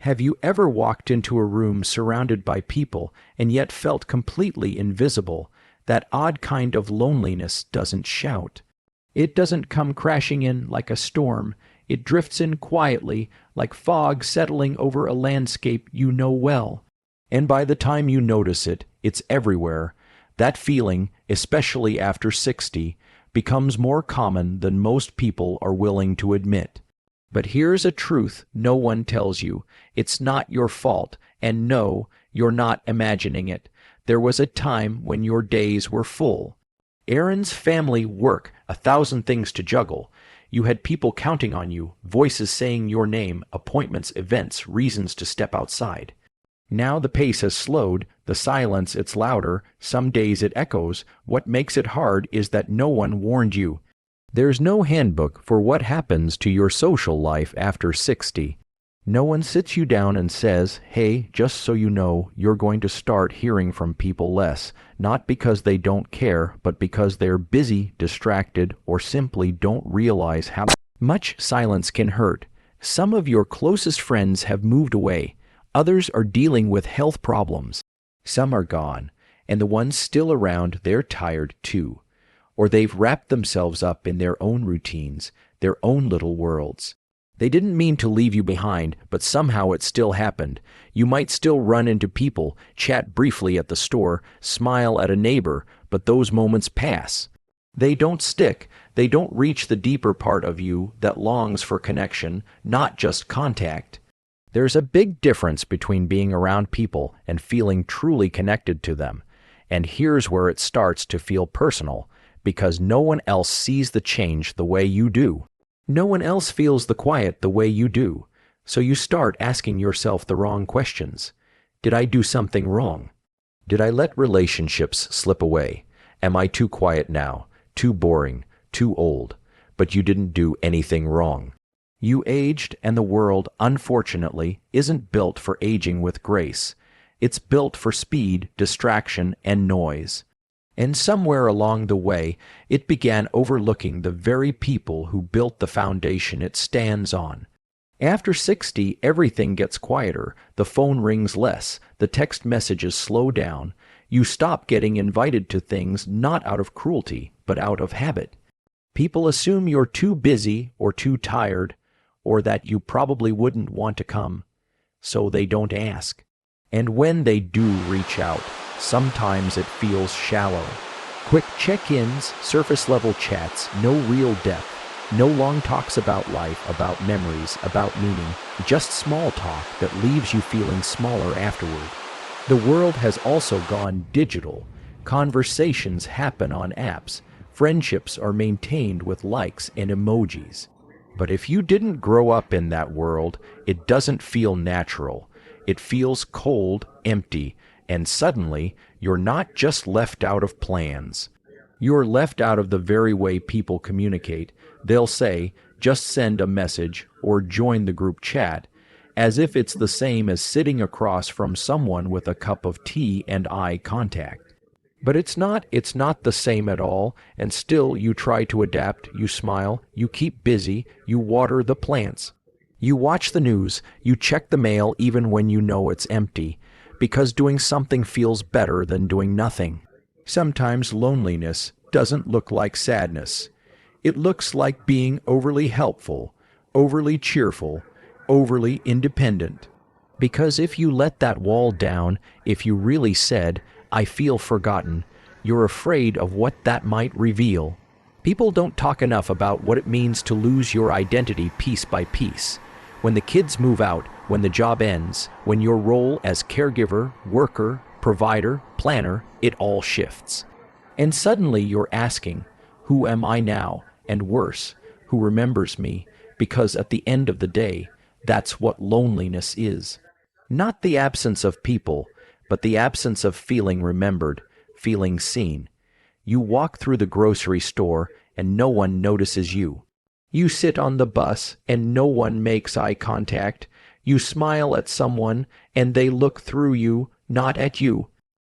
Have you ever walked into a room surrounded by people and yet felt completely invisible? That odd kind of loneliness doesn't shout. It doesn't come crashing in like a storm. It drifts in quietly, like fog settling over a landscape you know well. And by the time you notice it, it's everywhere. That feeling, especially after 60, becomes more common than most people are willing to admit. But here's a truth no one tells you. It's not your fault, and no, you're not imagining it. There was a time when your days were full. Errands, family, work, 1,000 things to juggle. You had people counting on you, voices saying your name, appointments, events, reasons to step outside. Now the pace has slowed, the silence it's louder, some days it echoes. What makes it hard is that no one warned you. There's no handbook for what happens to your social life after 60. No one sits you down and says, hey, just so you know, you're going to start hearing from people less, not because they don't care, but because they're busy, distracted, or simply don't realize how much silence can hurt. Some of your closest friends have moved away. Others are dealing with health problems. Some are gone, and the ones still around, they're tired too. Or they've wrapped themselves up in their own routines, their own little worlds. They didn't mean to leave you behind, but somehow it still happened. You might still run into people, chat briefly at the store, smile at a neighbor, but those moments pass. They don't stick. They don't reach the deeper part of you that longs for connection, not just contact. There's a big difference between being around people and feeling truly connected to them. And here's where it starts to feel personal, because no one else sees the change the way you do. No one else feels the quiet the way you do. So you start asking yourself the wrong questions. Did I do something wrong? Did I let relationships slip away? Am I too quiet now? Too boring? Too old? But you didn't do anything wrong. You aged, and the world, unfortunately, isn't built for aging with grace. It's built for speed, distraction, and noise. And somewhere along the way, it began overlooking the very people who built the foundation it stands on. After 60, everything gets quieter, the phone rings less, the text messages slow down. You stop getting invited to things not out of cruelty, but out of habit. People assume you're too busy or too tired, or that you probably wouldn't want to come, so they don't ask. And when they do reach out, sometimes it feels shallow. Quick check-ins, surface-level chats, no real depth, no long talks about life, about memories, about meaning, just small talk that leaves you feeling smaller afterward. The world has also gone digital. Conversations happen on apps. Friendships are maintained with likes and emojis. But if you didn't grow up in that world, it doesn't feel natural. It feels cold, empty, and suddenly you're not just left out of plans. You're left out of the very way people communicate. They'll say, just send a message or join the group chat, as if it's the same as sitting across from someone with a cup of tea and eye contact. But it's not the same at all, and still you try to adapt, you smile, you keep busy, you water the plants. You watch the news, you check the mail even when you know it's empty, because doing something feels better than doing nothing. Sometimes loneliness doesn't look like sadness. It looks like being overly helpful, overly cheerful, overly independent. Because if you let that wall down, if you really said, I feel forgotten, you're afraid of what that might reveal. People don't talk enough about what it means to lose your identity piece by piece. When the kids move out, when the job ends, when your role as caregiver, worker, provider, planner, it all shifts. And suddenly you're asking, who am I now? And worse, who remembers me? Because at the end of the day, that's what loneliness is. Not the absence of people, but the absence of feeling remembered, feeling seen. You walk through the grocery store and no one notices you. You sit on the bus and no one makes eye contact. You smile at someone and they look through you, not at you.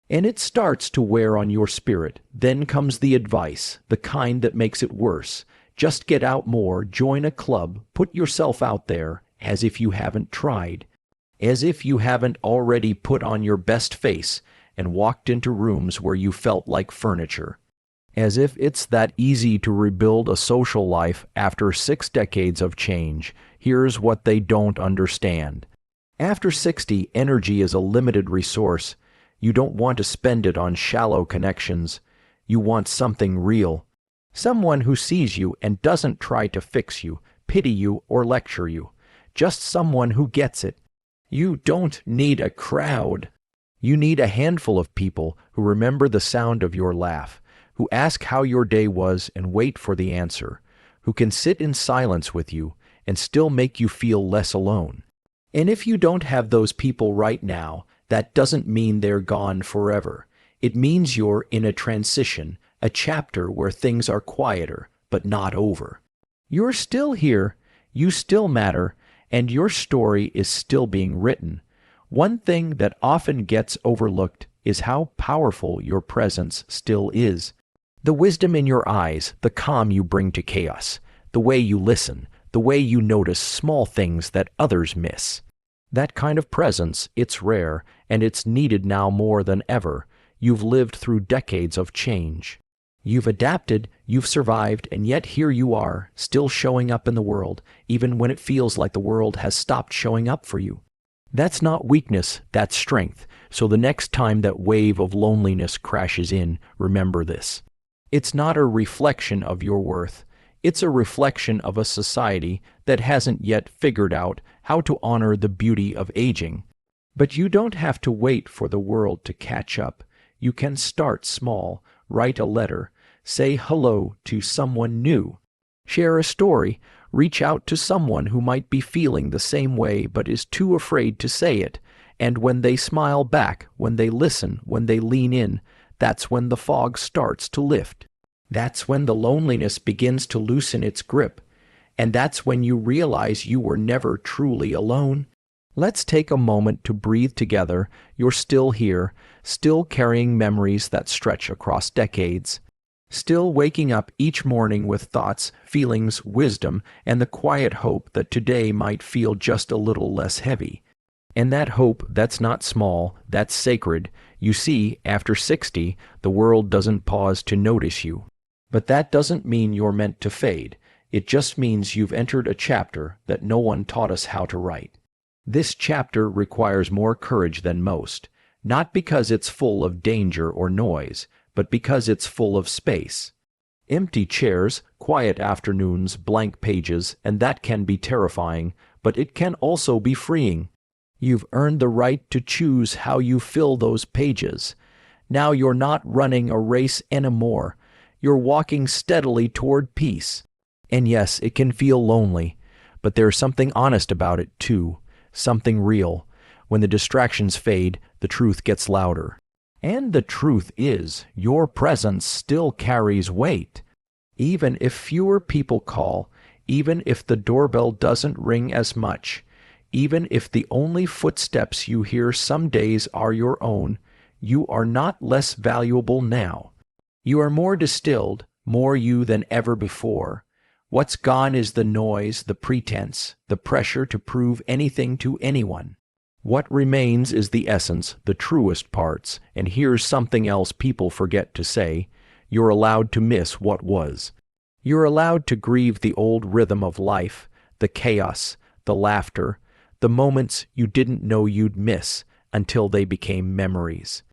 And it starts to wear on your spirit. Then comes the advice, the kind that makes it worse. Just get out more, join a club, put yourself out there, as if you haven't tried. as if you haven't already put on your best face and walked into rooms where you felt like furniture. As if it's that easy to rebuild a social life after 6 decades of change. Here's what they don't understand. After 60, energy is a limited resource. You don't want to spend it on shallow connections. You want something real. Someone who sees you and doesn't try to fix you, pity you, or lecture you. Just someone who gets it. You don't need a crowd. You need a handful of people who remember the sound of your laugh, who ask how your day was and wait for the answer, who can sit in silence with you and still make you feel less alone. And if you don't have those people right now, that doesn't mean they're gone forever. It means you're in a transition, a chapter where things are quieter, but not over. You're still here, you still matter, and your story is still being written. One thing that often gets overlooked is how powerful your presence still is. The wisdom in your eyes, the calm you bring to chaos, the way you listen, the way you notice small things that others miss. That kind of presence, it's rare, and it's needed now more than ever. You've lived through decades of change. You've adapted, you've survived, and yet here you are, still showing up in the world, even when it feels like the world has stopped showing up for you. That's not weakness, that's strength. So the next time that wave of loneliness crashes in, remember this. It's not a reflection of your worth. It's a reflection of a society that hasn't yet figured out how to honor the beauty of aging. But you don't have to wait for the world to catch up. You can start small, write a letter, say hello to someone new, share a story, reach out to someone who might be feeling the same way but is too afraid to say it. And when they smile back, when they listen, when they lean in, that's when the fog starts to lift. That's when the loneliness begins to loosen its grip. And that's when you realize you were never truly alone. Let's take a moment to breathe together. You're still here, still carrying memories that stretch across decades. Still waking up each morning with thoughts, feelings, wisdom, and the quiet hope that today might feel just a little less heavy. And that hope, that's not small, that's sacred. You see, after 60, the world doesn't pause to notice you. But that doesn't mean you're meant to fade. It just means you've entered a chapter that no one taught us how to write. This chapter requires more courage than most, not because it's full of danger or noise, but because it's full of space. Empty chairs, quiet afternoons, blank pages, and that can be terrifying, but it can also be freeing. You've earned the right to choose how you fill those pages. Now you're not running a race anymore. You're walking steadily toward peace. And yes, it can feel lonely, but there's something honest about it too, something real. When the distractions fade, the truth gets louder. And the truth is, your presence still carries weight. Even if fewer people call, even if the doorbell doesn't ring as much, even if the only footsteps you hear some days are your own, you are not less valuable now. You are more distilled, more you than ever before. What's gone is the noise, the pretense, the pressure to prove anything to anyone. What remains is the essence, the truest parts, and here's something else people forget to say. You're allowed to miss what was. You're allowed to grieve the old rhythm of life, the chaos, the laughter, the moments you didn't know you'd miss until they became memories.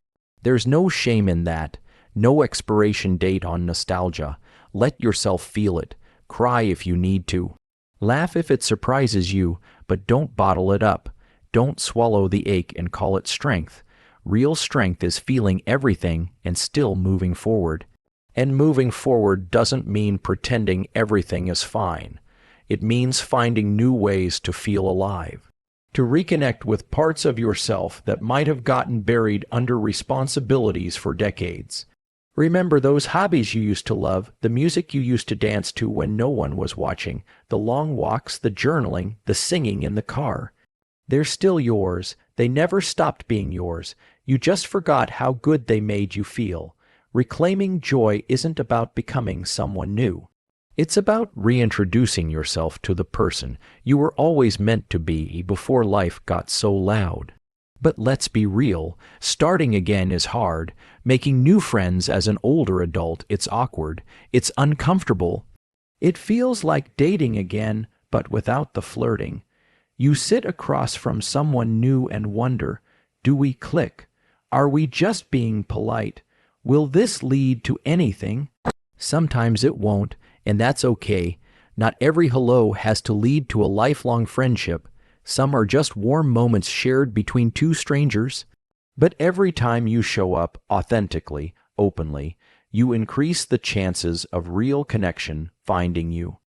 There's no shame in that, no expiration date on nostalgia. Let yourself feel it. Cry if you need to. Laugh if it surprises you, but don't bottle it up. Don't swallow the ache and call it strength. Real strength is feeling everything and still moving forward. And moving forward doesn't mean pretending everything is fine. It means finding new ways to feel alive. To reconnect with parts of yourself that might have gotten buried under responsibilities for decades. Remember those hobbies you used to love, the music you used to dance to when no one was watching, the long walks, the journaling, the singing in the car. They're still yours. They never stopped being yours. You just forgot how good they made you feel. Reclaiming joy isn't about becoming someone new. It's about reintroducing yourself to the person you were always meant to be before life got so loud. But let's be real, starting again is hard. Making new friends as an older adult, it's awkward, it's uncomfortable. It feels like dating again, but without the flirting. You sit across from someone new and wonder, do we click? Are we just being polite? Will this lead to anything? Sometimes it won't, and that's okay. Not every hello has to lead to a lifelong friendship. Some are just warm moments shared between two strangers. But every time you show up authentically, openly, you increase the chances of real connection finding you.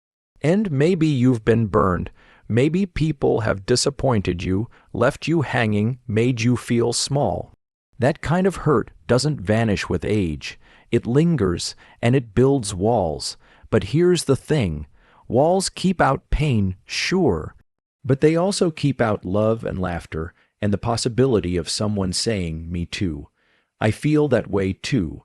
And maybe you've been burned. Maybe people have disappointed you, left you hanging, made you feel small. That kind of hurt doesn't vanish with age. It lingers, and it builds walls. But here's the thing. Walls keep out pain, sure. But they also keep out love and laughter, and the possibility of someone saying, me too. I feel that way too.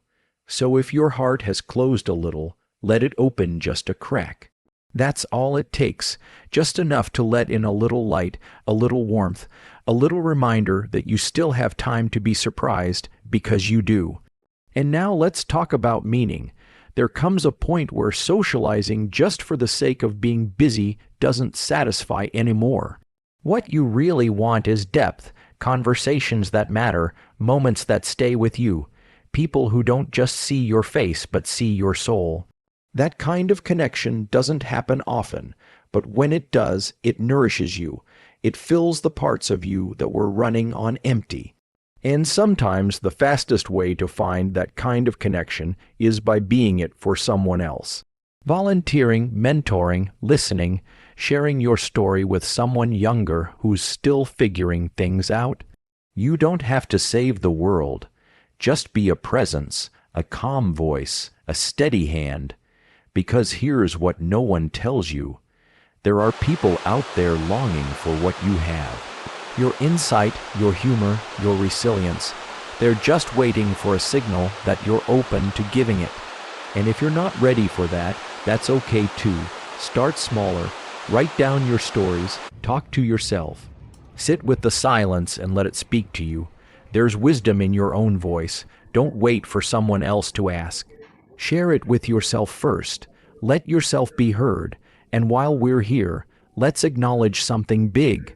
So if your heart has closed a little, let it open just a crack. That's all it takes, just enough to let in a little light, a little warmth, a little reminder that you still have time to be surprised, because you do. And now let's talk about meaning. There comes a point where socializing just for the sake of being busy doesn't satisfy anymore. What you really want is depth, conversations that matter, moments that stay with you, people who don't just see your face but see your soul. That kind of connection doesn't happen often, but when it does, it nourishes you. It fills the parts of you that were running on empty. And sometimes the fastest way to find that kind of connection is by being it for someone else. Volunteering, mentoring, listening, sharing your story with someone younger who's still figuring things out. You don't have to save the world. Just be a presence, a calm voice, a steady hand. Because here's what no one tells you. There are people out there longing for what you have. Your insight, your humor, your resilience. They're just waiting for a signal that you're open to giving it. And if you're not ready for that, that's okay too. Start smaller. Write down your stories. Talk to yourself. Sit with the silence and let it speak to you. There's wisdom in your own voice. Don't wait for someone else to ask. Share it with yourself first. Let yourself be heard. And while we're here, let's acknowledge something big.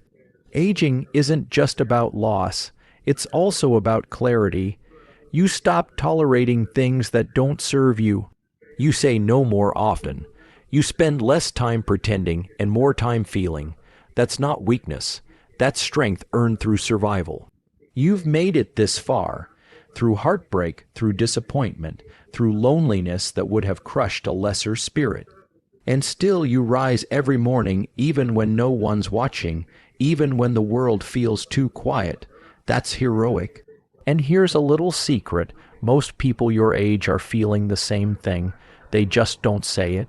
Aging isn't just about loss. It's also about clarity. You stop tolerating things that don't serve you. You say no more often. You spend less time pretending and more time feeling. That's not weakness. That's strength earned through survival. You've made it this far. Through heartbreak, through disappointment, through loneliness that would have crushed a lesser spirit. And still you rise every morning even when no one's watching, even when the world feels too quiet. That's heroic. And here's a little secret. Most people your age are feeling the same thing. They just don't say it.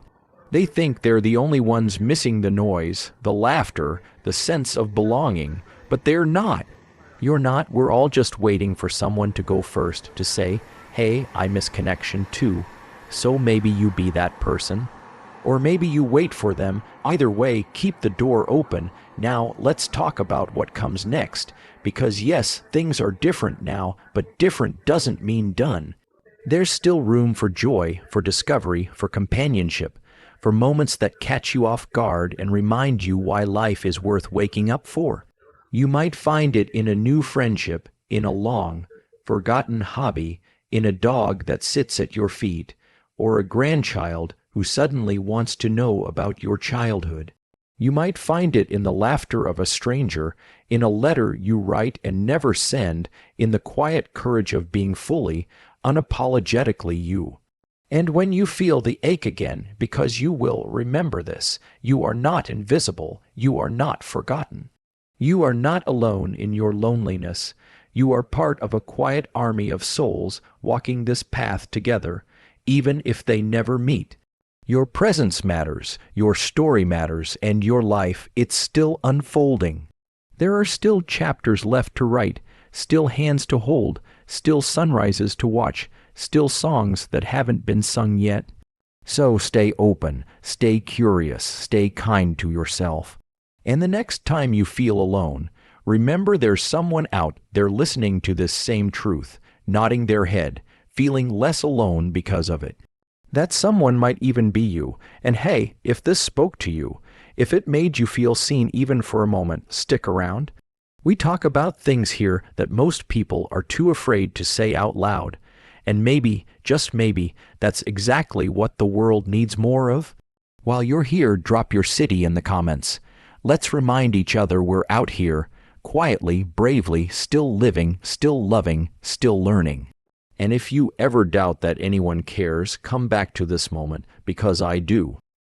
They think they're the only ones missing the noise, the laughter, the sense of belonging. But they're not. You're not. We're all just waiting for someone to go first, to say, hey, I miss connection too. So maybe you be that person. Or maybe you wait for them. Either way, keep the door open. Now, let's talk about what comes next. Because yes, things are different now, but different doesn't mean done. There's still room for joy, for discovery, for companionship, for moments that catch you off guard and remind you why life is worth waking up for. You might find it in a new friendship, in a long, forgotten hobby, in a dog that sits at your feet, or a grandchild who suddenly wants to know about your childhood. You might find it in the laughter of a stranger, in a letter you write and never send, in the quiet courage of being fully, unapologetically you. And when you feel the ache again, because you will remember this, you are not invisible, you are not forgotten. You are not alone in your loneliness. You are part of a quiet army of souls walking this path together, even if they never meet. Your presence matters, your story matters, and your life, it's still unfolding. There are still chapters left to write, still hands to hold, still sunrises to watch, still songs that haven't been sung yet. So stay open, stay curious, stay kind to yourself. And the next time you feel alone, remember there's someone out there listening to this same truth, nodding their head, feeling less alone because of it. That someone might even be you. And hey, if this spoke to you, if it made you feel seen even for a moment, stick around. We talk about things here that most people are too afraid to say out loud. And maybe, just maybe, that's exactly what the world needs more of. While you're here, drop your city in the comments. Let's remind each other we're out here, quietly, bravely, still living, still loving, still learning. And if you ever doubt that anyone cares, come back to this moment, because I do.